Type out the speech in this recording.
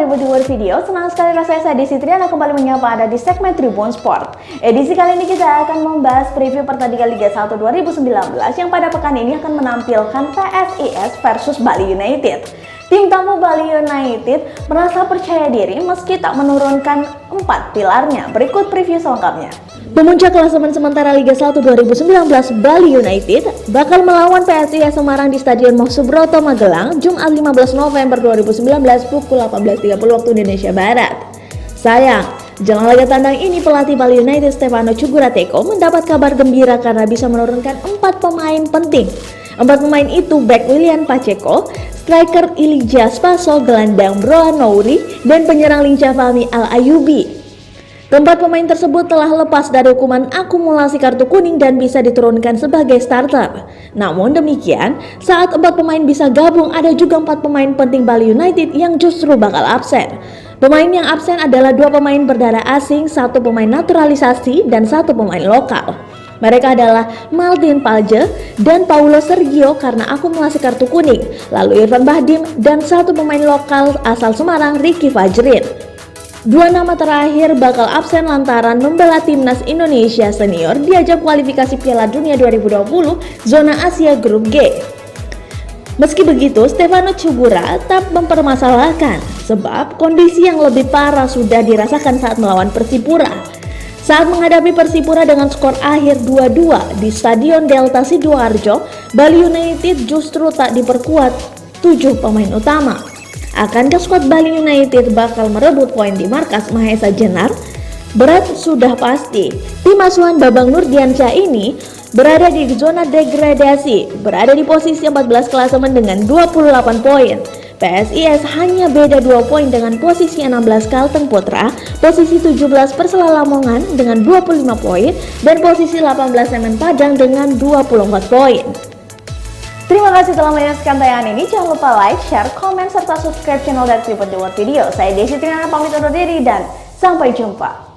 Tribun Duo Video, senang sekali rasanya saya Desi Triana kembali menyapa Anda di segmen Tribun Sport. Edisi kali ini kita akan membahas preview pertandingan Liga 1 2019 yang pada pekan ini akan menampilkan PSIS versus Bali United. Tim tamu Bali United merasa percaya diri meski tak menurunkan 4 pilarnya. Berikut preview selengkapnya. Pemuncak klasemen sementara Liga 1 2019 Bali United bakal melawan PSIS Semarang di Stadion Moh Subroto Magelang Jumat 15 November 2019 pukul 18.30 waktu Indonesia Barat. Sayang, jelang laga tandang ini pelatih Bali United Stefano Cugurateko mendapat kabar gembira karena bisa menurunkan 4 pemain penting. 4 pemain itu bek Willian Pacheco, striker Ilyas Paso, gelandang Broan Nouri, dan penyerang Linca Fahmi Al-Ayubi. Keempat pemain tersebut telah lepas dari hukuman akumulasi kartu kuning dan bisa diturunkan sebagai starter. Namun demikian, saat 4 pemain bisa gabung, ada juga 4 pemain penting Bali United yang justru bakal absen. Pemain yang absen adalah 2 pemain berdarah asing, 1 pemain naturalisasi, dan 1 pemain lokal. Mereka adalah Martin Palje dan Paulo Sergio karena akumulasi kartu kuning, lalu Irfan Bahdim dan 1 pemain lokal asal Semarang, Ricky Fajrin. 2 nama terakhir bakal absen lantaran membela timnas Indonesia senior di ajang kualifikasi Piala Dunia 2020 zona Asia Grup G. Meski begitu, Stefano Cugura tak mempermasalahkan sebab kondisi yang lebih parah sudah dirasakan saat melawan Persipura. Saat menghadapi Persipura dengan skor akhir 2-2 di Stadion Delta Sidoarjo, Bali United justru tak diperkuat 7 pemain utama. Akankah skuad Bali United bakal merebut poin di markas Mahesa Jenar? Berat sudah pasti. Tim asuhan Babang Nurdiansyah ini berada di zona degradasi, berada di posisi 14 klasemen dengan 28 poin. PSIS hanya beda 2 poin dengan posisi 16 Kalteng Putra, posisi 17 Persela Lamongan dengan 25 poin, dan posisi 18 Semen Padang dengan 24 poin. Terima kasih telah menyaksikan tayangan ini. Jangan lupa like, share, komen, serta subscribe channel dari Tribun Duo Video. Saya Desi Triana pamit undur diri dan sampai jumpa.